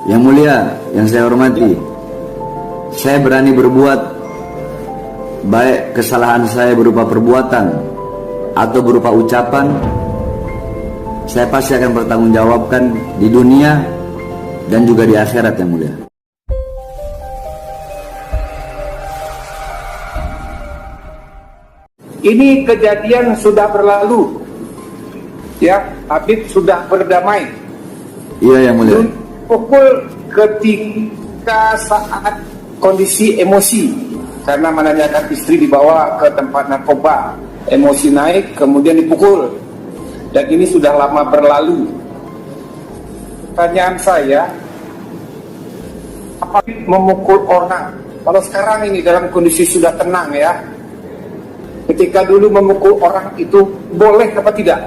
Yang mulia, yang saya hormati, saya berani berbuat baik kesalahan saya berupa perbuatan atau berupa ucapan, saya pasti akan bertanggungjawabkan di dunia dan juga di akhirat, yang mulia. Ini kejadian sudah berlalu, ya. Habib sudah berdamai. Iya, yang mulia. Pukul ketika saat kondisi emosi, karena menanyakan istri dibawa ke tempat narkoba, emosi naik, kemudian dipukul, dan ini sudah lama berlalu. Pertanyaan saya, apa memukul orang? Kalau sekarang ini dalam kondisi sudah tenang, ya, ketika dulu memukul orang itu boleh apa tidak?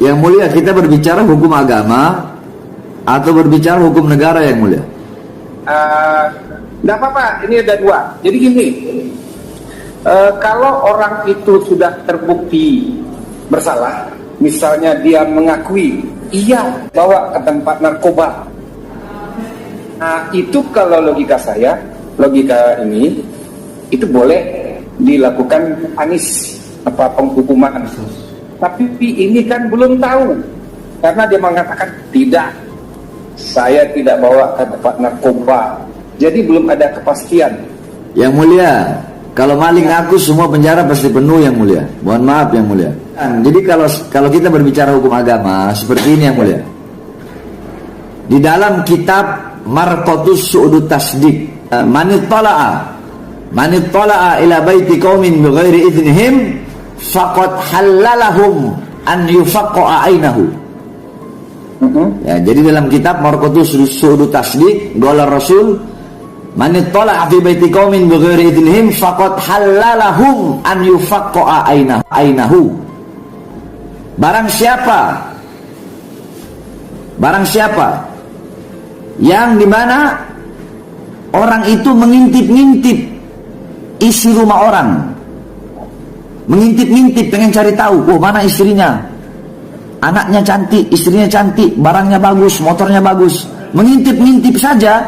Yang mulia, kita berbicara hukum agama atau berbicara hukum negara, yang mulia? Tidak apa-apa, ini ada dua. Jadi gini, kalau orang itu sudah terbukti bersalah, misalnya dia mengakui iya bawa ke tempat narkoba, nah itu kalau logika saya, logika ini, itu boleh dilakukan anis apa penghukuman. Tapi ini kan belum tahu, karena dia mengatakan tidak, saya tidak bawa ke tempat narkoba, jadi belum ada kepastian. Yang mulia, kalau maling ngaku semua penjara pasti penuh, yang mulia. Mohon maaf, yang mulia. Jadi kalau kita berbicara hukum agama seperti ini, yang mulia, di dalam kitab Marqatus Su'udut Tasdik, manittala'a ila baiti qaumin bighairi idznihim faqad halalahum an yufaqqa'a ainahu. Ya, jadi dalam kitab Marqatus Su'udut Tasdik, qala Rasul, man ittala'a fi baiti qaumin bighairi idznihim faqad halalahum an yufaqqa'a ainahu. Barang siapa yang dimana orang itu mengintip-ngintip isi rumah orang, mengintip-ngintip pengen cari tahu, oh mana istrinya, anaknya cantik, istrinya cantik, barangnya bagus, motornya bagus, mengintip-ngintip saja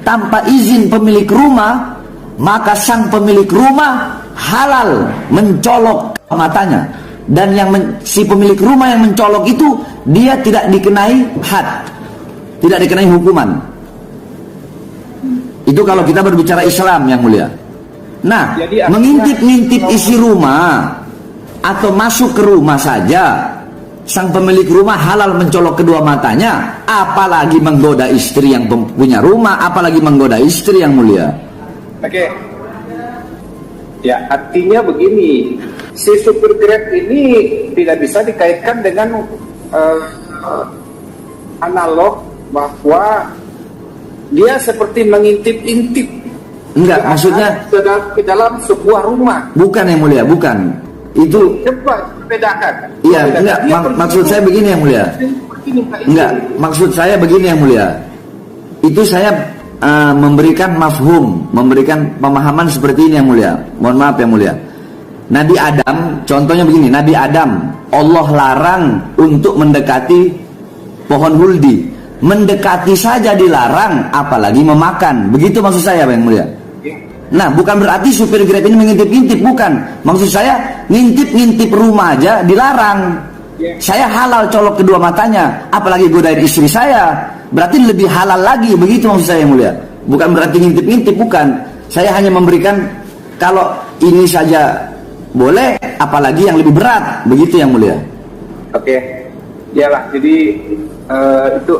tanpa izin pemilik rumah, maka sang pemilik rumah halal mencolok matanya. Dan si pemilik rumah yang mencolok itu, dia tidak dikenai had, tidak dikenai hukuman. Itu kalau kita berbicara Islam, yang mulia. Nah, mengintip-ngintip isi rumah atau masuk ke rumah saja, sang pemilik rumah halal mencolok kedua matanya, apalagi menggoda istri yang punya rumah, apalagi menggoda istri, yang mulia. Oke. Ya, artinya begini, si supir Grab ini tidak bisa dikaitkan dengan analog bahwa dia seperti mengintip-intip. Enggak, maksudnya ke dalam sebuah rumah. Bukan, yang mulia, bukan. Itu coba bedakan. Iya, enggak, maksud saya begini, yang mulia. Enggak, maksud saya begini, yang mulia. Itu saya memberikan mafhum, memberikan pemahaman seperti ini, yang mulia. Mohon maaf, yang mulia. Nabi Adam, contohnya begini, Nabi Adam, Allah larang untuk mendekati pohon huldi. Mendekati saja dilarang, apalagi memakan. Begitu maksud saya, yang mulia. Nah, bukan berarti supir Grab ini mengintip-ngintip, bukan. Maksud saya, ngintip-ngintip rumah aja dilarang. Saya halal colok kedua matanya, apalagi godain istri saya. Berarti lebih halal lagi, begitu maksud saya, yang mulia. Bukan berarti ngintip-ngintip, bukan. Saya hanya memberikan, kalau ini saja boleh, apalagi yang lebih berat, begitu, yang mulia. Oke, iyalah, jadi itu.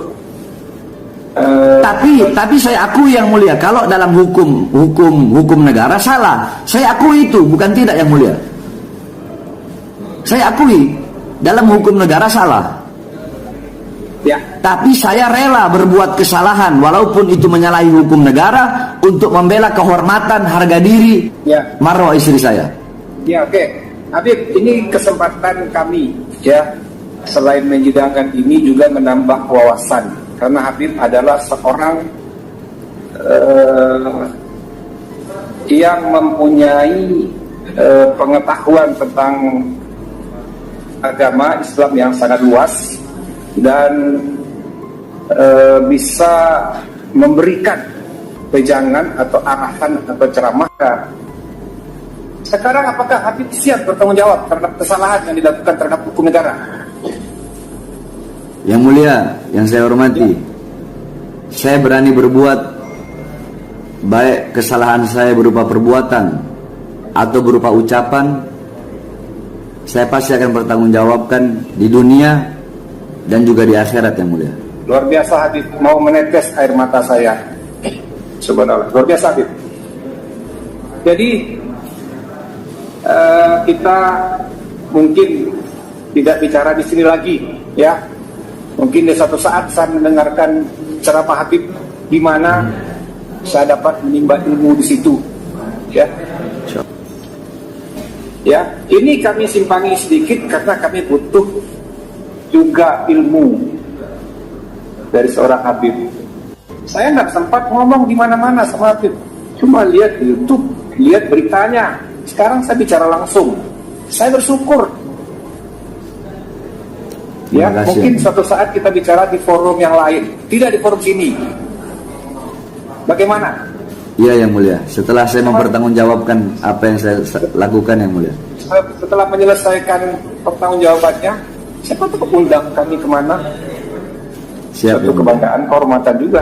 Tapi saya akui, yang mulia, kalau dalam hukum negara salah, saya akui itu, bukan tidak, yang mulia. Saya akui dalam hukum negara salah. Ya. Tapi saya rela berbuat kesalahan walaupun itu menyalahi hukum negara untuk membela kehormatan, harga diri, marwah istri saya. Ya, oke. Habib, ini kesempatan kami, ya, selain menyidangkan ini juga menambah wawasan, karena Habib adalah seorang yang mempunyai pengetahuan tentang agama Islam yang sangat luas dan bisa memberikan pejangan atau arahan atau ceramah. Sekarang apakah Habib siap bertanggung jawab terhadap kesalahan yang dilakukan terhadap hukum negara? Yang mulia, yang saya hormati, saya berani berbuat, baik kesalahan saya berupa perbuatan atau berupa ucapan, saya pasti akan bertanggungjawabkan di dunia dan juga di akhirat, yang mulia. Luar biasa Habib, mau menetes air mata saya. Subhanallah, luar biasa Habib. Jadi kita mungkin tidak bicara di sini lagi, ya. Mungkin di suatu saat saya mendengarkan ceramah Habib di mana saya dapat menimba ilmu di situ, ya. Ya, ini kami simpangi sedikit karena kami butuh juga ilmu dari seorang Habib. Saya nggak sempat ngomong di mana-mana sama Habib, cuma lihat di YouTube, lihat beritanya. Sekarang saya bicara langsung. Saya bersyukur. Ya, mungkin suatu saat kita bicara di forum yang lain, tidak di forum sini. Bagaimana? Iya, yang mulia. Setelah saya mempertanggungjawabkan apa yang saya lakukan, yang mulia. Setelah menyelesaikan pertanggungjawabannya, siapa tuh undang kami kemana? Siap. Satu kebanggaan, kehormatan juga.